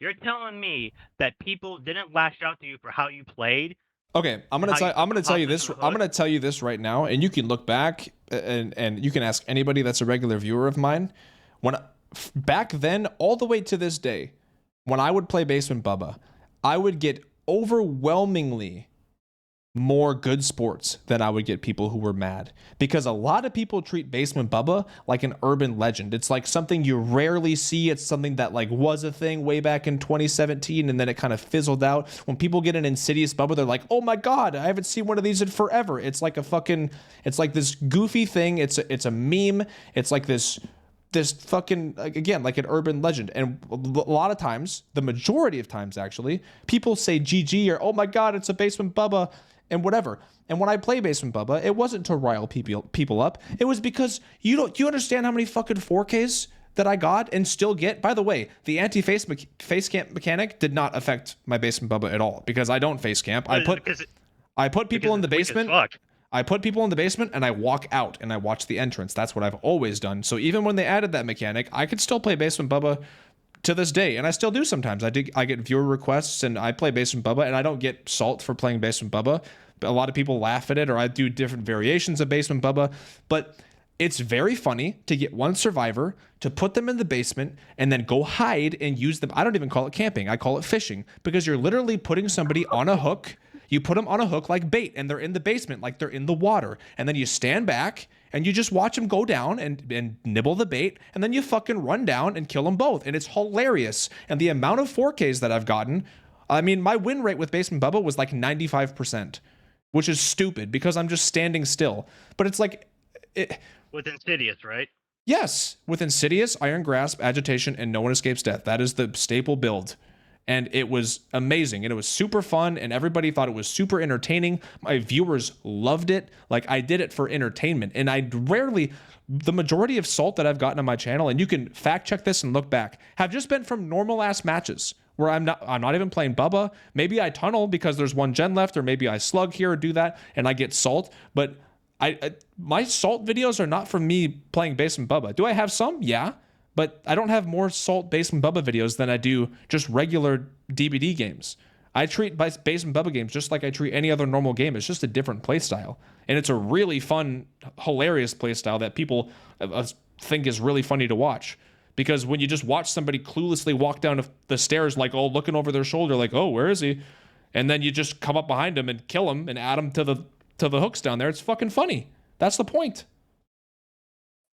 you're telling me that people didn't lash out to you for how you played. Okay, I'm gonna tell you this. I'm gonna tell you this right now, and you can look back and you can ask anybody that's a regular viewer of mine. Back then, all the way to this day, when I would play Basement Bubba, I would get overwhelmingly more good sports than I would get people who were mad, because a lot of people treat Basement Bubba like an urban legend. It's like something you rarely see. It's something that like was a thing way back in 2017, and then it kind of fizzled out. When people get an Insidious Bubba, they're like, "Oh my god, I haven't seen one of these in forever." It's like this goofy thing. It's a meme. It's like this fucking, again, like an urban legend. And a lot of times, the majority of times actually, people say GG or oh my god, it's a Basement Bubba and whatever. And when I play Basement Bubba, it wasn't to rile people up. It was because you understand how many fucking 4Ks that I got and still get. By the way, the anti-face camp mechanic did not affect my Basement Bubba at all, because I don't face camp. I put people in the basement. I put people in the basement and I walk out and I watch the entrance. That's what I've always done. So even when they added that mechanic, I could still play Basement Bubba to this day, and I still do sometimes. I get viewer requests and I play Basement Bubba, and I don't get salt for playing Basement Bubba. A lot of people laugh at it, or I do different variations of Basement Bubba, but it's very funny to get one survivor, to put them in the basement, and then go hide and use them. I don't even call it camping. I call it fishing, because you're literally putting somebody on a hook. You put them on a hook like bait, and they're in the basement like they're in the water. And then you stand back and you just watch them go down and nibble the bait, and then you fucking run down and kill them both. And it's hilarious. And the amount of 4Ks that I've gotten, I mean, my win rate with Basement Bubba was like 95%, which is stupid because I'm just standing still. But it's like... with Insidious, right? Yes, with Insidious, Iron Grasp, Agitation, and No One Escapes Death. That is the staple build. And it was amazing, and it was super fun, and everybody thought it was super entertaining. My viewers loved it. Like, I did it for entertainment, and the majority of salt that I've gotten on my channel, and you can fact check this and look back, have just been from normal ass matches where I'm not even playing Bubba. Maybe I tunnel because there's one gen left, or maybe I slug here or do that and I get salt. But my salt videos are not from me playing Basement Bubba. Do I have some? Yeah. But I don't have more salt Basement Bubba videos than I do just regular DBD games. I treat Basement Bubba games just like I treat any other normal game. It's just a different playstyle. And it's a really fun, hilarious playstyle that people think is really funny to watch. Because when you just watch somebody cluelessly walk down the stairs, like, oh, looking over their shoulder, like, oh, where is he? And then you just come up behind him and kill him and add him to the hooks down there. It's fucking funny. That's the point.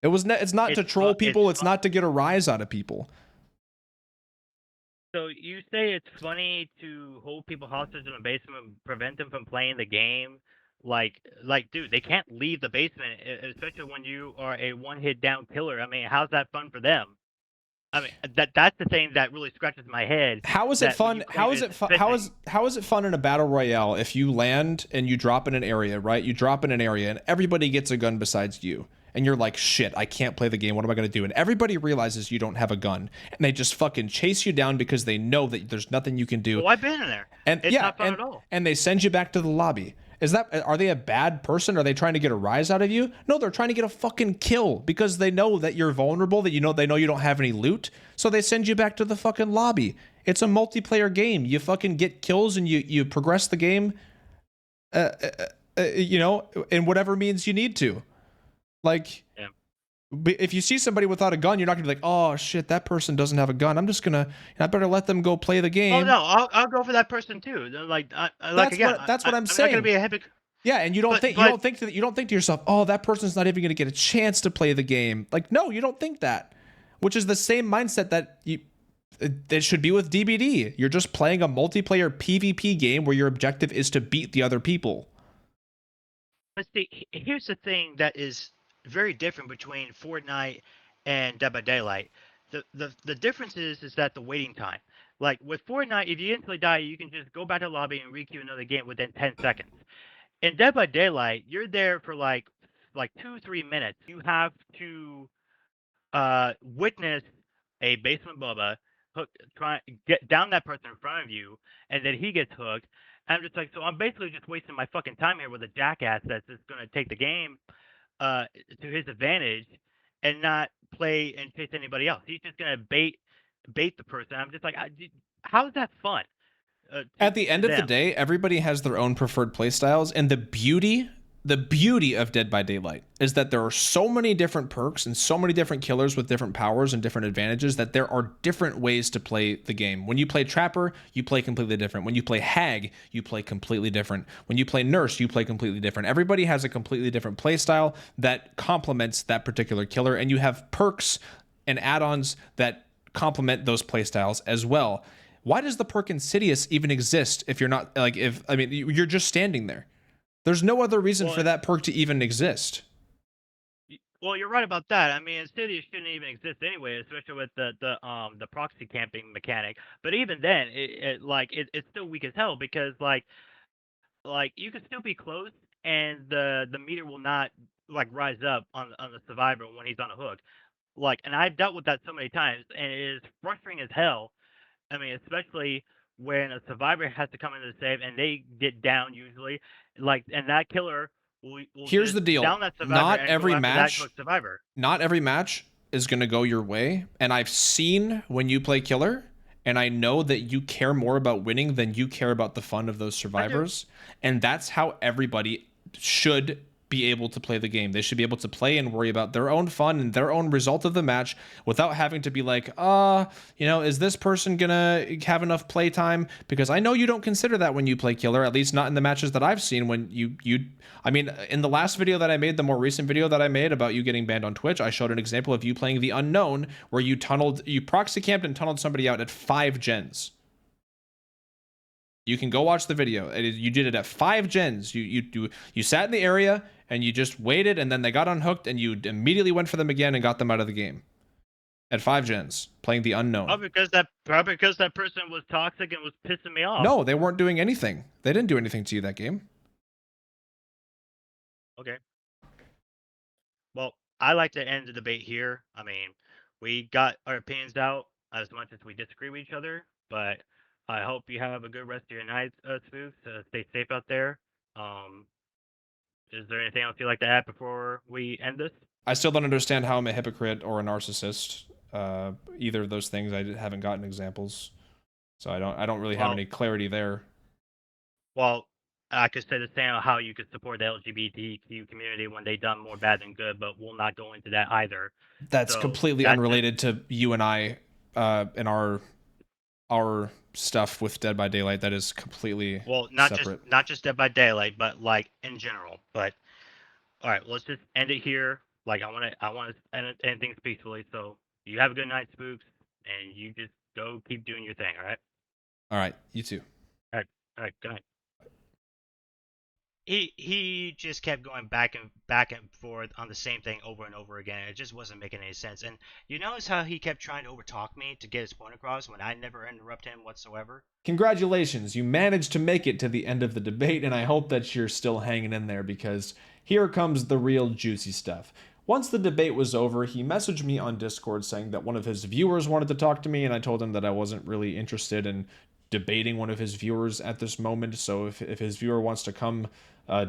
It's not to troll people. It's not to get a rise out of people. So you say it's funny to hold people hostage in a basement and prevent them from playing the game? Like, dude, they can't leave the basement, especially when you are a one-hit down killer. I mean, how's that fun for them? I mean, that's the thing that really scratches my head. How is it fun? How is it fun in a battle royale if you land and you drop in an area, right? You drop in an area and everybody gets a gun besides you. And you're like, shit, I can't play the game. What am I going to do? And everybody realizes you don't have a gun. And they just fucking chase you down because they know that there's nothing you can do. Well, I've been in there. And it's not fun at all. And they send you back to the lobby. Are they a bad person? Are they trying to get a rise out of you? No, they're trying to get a fucking kill because they know that you're vulnerable, that they know you don't have any loot. So they send you back to the fucking lobby. It's a multiplayer game. You fucking get kills and you progress the game, in whatever means you need to. Like, yeah. If you see somebody without a gun, you're not gonna be like, oh shit, that person doesn't have a gun. I better let them go play the game. Oh no, I'll go for that person too. Like, that's what I'm saying. I'm not gonna be a hypocrite. Yeah, and you don't think to yourself, oh, that person's not even gonna get a chance to play the game. Like, no, you don't think that. Which is the same mindset that it should be with DBD. You're just playing a multiplayer PvP game where your objective is to beat the other people. But see, here's the thing that is very different between Fortnite and Dead by Daylight. The difference is that the waiting time. Like with Fortnite, if you instantly die, you can just go back to the lobby and requeue another game within 10 seconds. In Dead by Daylight, you're there for like 2-3 minutes. You have to witness a basement Bubba get down that person in front of you, and then he gets hooked. And I'm just like, so I'm basically just wasting my fucking time here with a jackass that's just going to take the game to his advantage and not play and chase anybody else. He's just gonna bait the person. I'm just like, how is that fun? At the end of the day, everybody has their own preferred playstyles, and the beauty of Dead by Daylight is that there are so many different perks and so many different killers with different powers and different advantages that there are different ways to play the game. When you play Trapper, you play completely different. When you play Hag, you play completely different. When you play Nurse, you play completely different. Everybody has a completely different playstyle that complements that particular killer, and you have perks and add-ons that complement those playstyles as well. Why does the perk Insidious even exist if you're not, you're just standing there? There's no other reason for that perk to even exist. Well, you're right about that. I mean, Insidious shouldn't even exist anyway, especially with the proxy camping mechanic. But even then, it's still weak as hell because like you can still be close and the meter will not rise up on the survivor when he's on a hook. And I've dealt with that so many times, and it is frustrating as hell. I mean, especially when a survivor has to come into the save and they get down usually, and that killer will here's the deal. Down that survivor not every match is going to go your way, and I've seen when you play killer, and I know that you care more about winning than you care about the fun of those survivors, and that's how everybody should be able to play the game. They should be able to play and worry about their own fun and their own result of the match without having to be like, is this person gonna have enough play time? Because I know you don't consider that when you play killer, at least not in the matches that I've seen. When in the last video that I made, the more recent video that I made about you getting banned on Twitch, I showed an example of you playing the unknown where you proxy camped and tunneled somebody out at 5 gens. You can go watch the video. You did it at 5 gens. You sat in the area and you just waited, and then they got unhooked, and you immediately went for them again and got them out of the game. At 5gens, playing the unknown. Probably because that person was toxic and was pissing me off. No, they weren't doing anything. They didn't do anything to you that game. Okay. Well, I like to end the debate here. I mean, we got our opinions out as much as we disagree with each other, but I hope you have a good rest of your night, Spooks. Stay safe out there. Is there anything else you'd like to add before we end this? I still don't understand how I'm a hypocrite or a narcissist. Either of those things, I haven't gotten examples, so I don't really have any clarity there. Well, I could say the same on how you could support the LGBTQ community when they done more bad than good, but we'll not go into that either. That's completely unrelated to you and I, and our stuff with Dead by Daylight. That is completely separate. Not just Dead by Daylight, but like in general. But all right, let's just end it here. Like I want to end things peacefully. So you have a good night, Spooks, and you just go keep doing your thing. All right. All right. You too. All right. Good night. He just kept going back and forth on the same thing over and over again. It just wasn't making any sense. And you notice how he kept trying to overtalk me to get his point across when I never interrupt him whatsoever? Congratulations, you managed to make it to the end of the debate, and I hope that you're still hanging in there because here comes the real juicy stuff. Once the debate was over, he messaged me on Discord saying that one of his viewers wanted to talk to me, and I told him that I wasn't really interested in debating one of his viewers at this moment. So if his viewer wants to come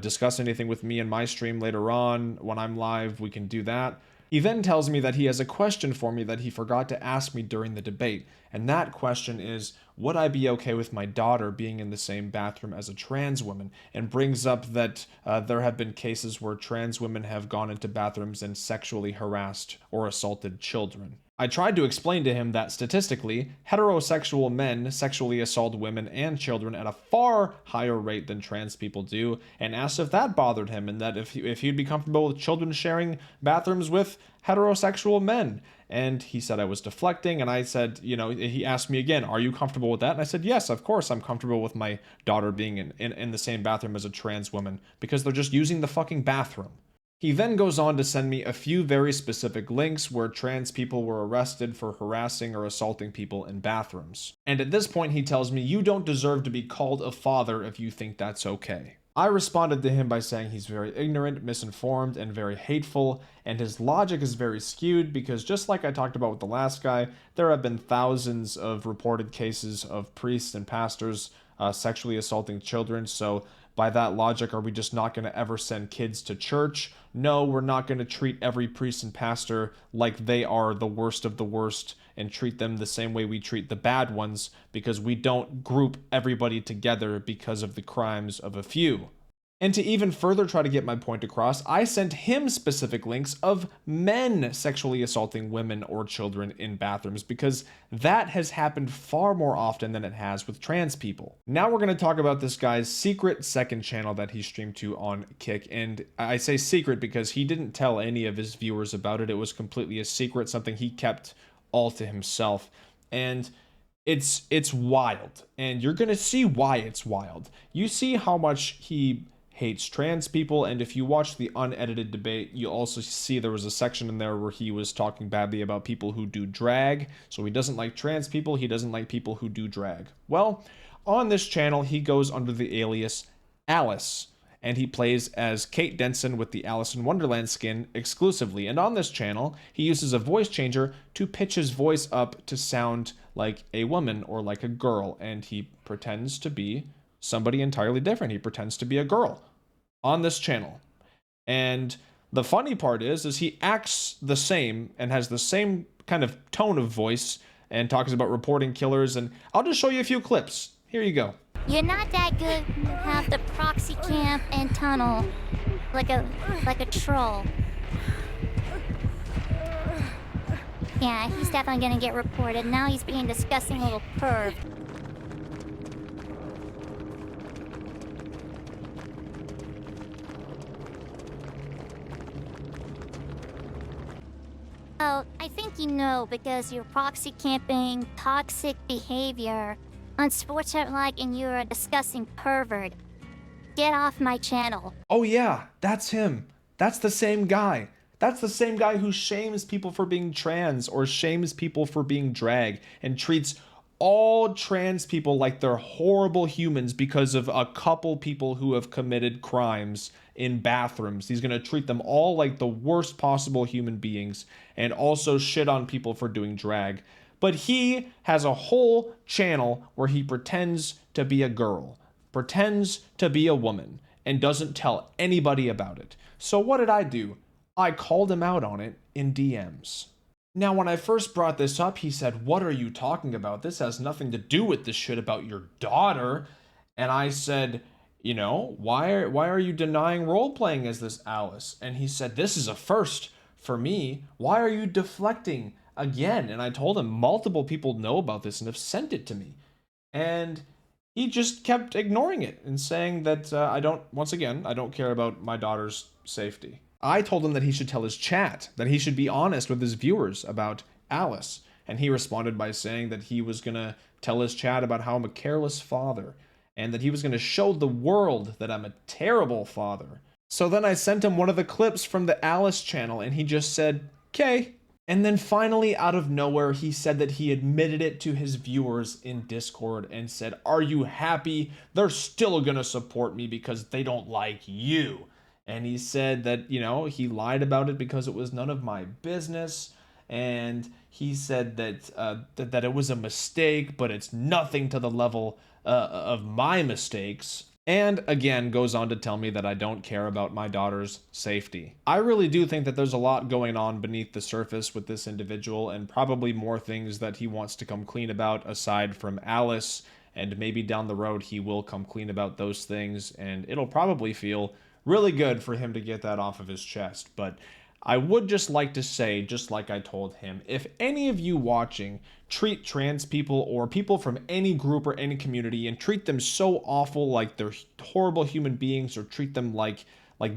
discuss anything with me in my stream later on when I'm live, we can do that. He then tells me that he has a question for me that he forgot to ask me during the debate, and that question is, would I be okay with my daughter being in the same bathroom as a trans woman, and brings up that there have been cases where trans women have gone into bathrooms and sexually harassed or assaulted children. I tried to explain to him that statistically, heterosexual men sexually assault women and children at a far higher rate than trans people do, and asked if that bothered him, and that if he'd be comfortable with children sharing bathrooms with heterosexual men. And he said I was deflecting, and I said, he asked me again, are you comfortable with that? And I said, yes, of course I'm comfortable with my daughter being in the same bathroom as a trans woman, because they're just using the fucking bathroom. He then goes on to send me a few very specific links where trans people were arrested for harassing or assaulting people in bathrooms. And at this point he tells me, you don't deserve to be called a father if you think that's okay. I responded to him by saying he's very ignorant, misinformed, and very hateful, and his logic is very skewed because just like I talked about with the last guy, there have been thousands of reported cases of priests and pastors sexually assaulting children, so by that logic, are we just not going to ever send kids to church? No, we're not going to treat every priest and pastor like they are the worst of the worst and treat them the same way we treat the bad ones, because we don't group everybody together because of the crimes of a few. And to even further try to get my point across, I sent him specific links of men sexually assaulting women or children in bathrooms, because that has happened far more often than it has with trans people. Now we're going to talk about this guy's secret second channel that he streamed to on Kick. And I say secret because he didn't tell any of his viewers about it. It was completely a secret, something he kept all to himself. And it's wild. And you're going to see why it's wild. You see how much he hates trans people, and if you watch the unedited debate, you also see there was a section in there where he was talking badly about people who do drag. So he doesn't like trans people, he doesn't like people who do drag. Well, on this channel, he goes under the alias Alice, and he plays as Kate Denson with the Alice in Wonderland skin exclusively. And on this channel, he uses a voice changer to pitch his voice up to sound like a woman or like a girl, and he pretends to be somebody entirely different. He pretends to be a girl on this channel. And the funny part is he acts the same and has the same kind of tone of voice and talks about reporting killers. And I'll just show you a few clips. Here you go. You're not that good. You have the proxy camp and tunnel like a troll. Yeah, he's definitely gonna get reported. Now he's being a disgusting little perv. Oh, I think you know because you're proxy camping, toxic behavior, unsportsmanlike, and you're a disgusting pervert. Get off my channel. Oh yeah, that's him. That's the same guy. That's the same guy who shames people for being trans or shames people for being drag and treats all trans people like they're horrible humans because of a couple people who have committed crimes in bathrooms. He's going to treat them all like the worst possible human beings and also shit on people for doing drag. But he has a whole channel where he pretends to be a girl, pretends to be a woman, and doesn't tell anybody about it. So what did I do? I called him out on it in DMs. Now, when I first brought this up, he said, "What are you talking about? This has nothing to do with this shit about your daughter." And I said, "You know, why are you denying role-playing as this Alice?" And he said, "This is a first for me. Why are you deflecting again?" And I told him multiple people know about this and have sent it to me. And he just kept ignoring it and saying that I don't care about my daughter's safety. I told him that he should tell his chat, that he should be honest with his viewers about Alice. And he responded by saying that he was going to tell his chat about how I'm a careless father and that he was going to show the world that I'm a terrible father. So then I sent him one of the clips from the Alice channel and he just said, "Okay." And then finally, out of nowhere, he said that he admitted it to his viewers in Discord and said, "Are you happy? They're still going to support me because they don't like you." And he said that, you know, he lied about it because it was none of my business. And he said that that it was a mistake, but it's nothing to the level of my mistakes. And again, goes on to tell me that I don't care about my daughter's safety. I really do think that there's a lot going on beneath the surface with this individual, and probably more things that he wants to come clean about aside from Alice. And maybe down the road he will come clean about those things, and it'll probably feel really good for him to get that off of his chest. But I would just like to say, just like I told him, if any of you watching treat trans people or people from any group or any community and treat them so awful like they're horrible human beings, or treat them like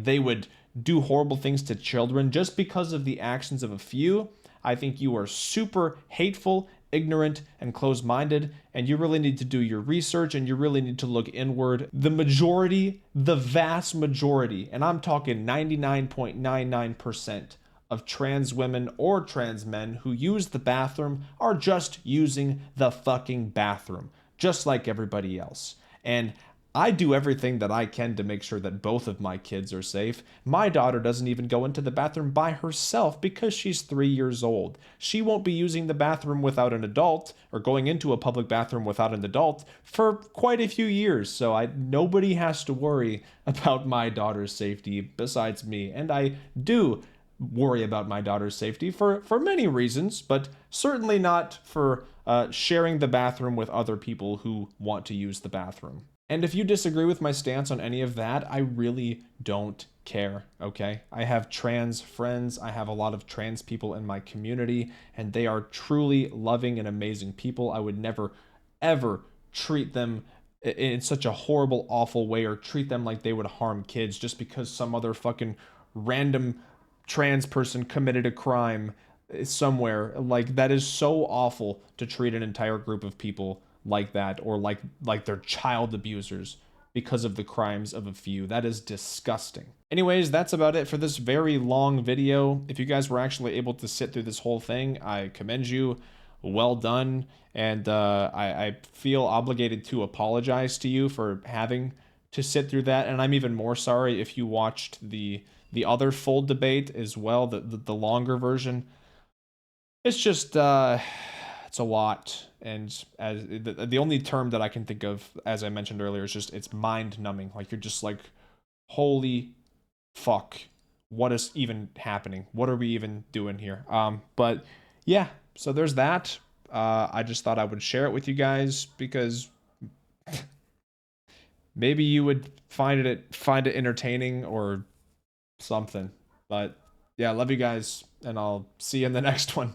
they would do horrible things to children just because of the actions of a few, I think you are super hateful, ignorant, and closed-minded, and you really need to do your research and you really need to look inward. The majority, the vast majority, and I'm talking 99.99% of trans women or trans men who use the bathroom are just using the fucking bathroom, just like everybody else. And I do everything that I can to make sure that both of my kids are safe. My daughter doesn't even go into the bathroom by herself because she's 3 years old. She won't be using the bathroom without an adult, or going into a public bathroom without an adult, for quite a few years. So nobody has to worry about my daughter's safety besides me. And I do worry about my daughter's safety for many reasons, but certainly not for sharing the bathroom with other people who want to use the bathroom. And if you disagree with my stance on any of that, I really don't care, okay? I have trans friends, I have a lot of trans people in my community, and they are truly loving and amazing people. I would never, ever treat them in such a horrible, awful way, or treat them like they would harm kids just because some other fucking random trans person committed a crime somewhere. Like, that is so awful to treat an entire group of people like that, or like they're child abusers because of the crimes of a few. That is disgusting. Anyways, that's about it for this very long video. If you guys were actually able to sit through this whole thing, I commend you. Well done. And I feel obligated to apologize to you for having to sit through that. And I'm even more sorry if you watched the other full debate as well, the longer version. It's just it's a lot, and as the only term that I can think of, as I mentioned earlier, is just, it's mind numbing. Like, you're just like, holy fuck, what is even happening? What are we even doing here? But yeah, so there's that. I just thought I would share it with you guys because maybe you would find it entertaining or something. But yeah, love you guys, and I'll see you in the next one.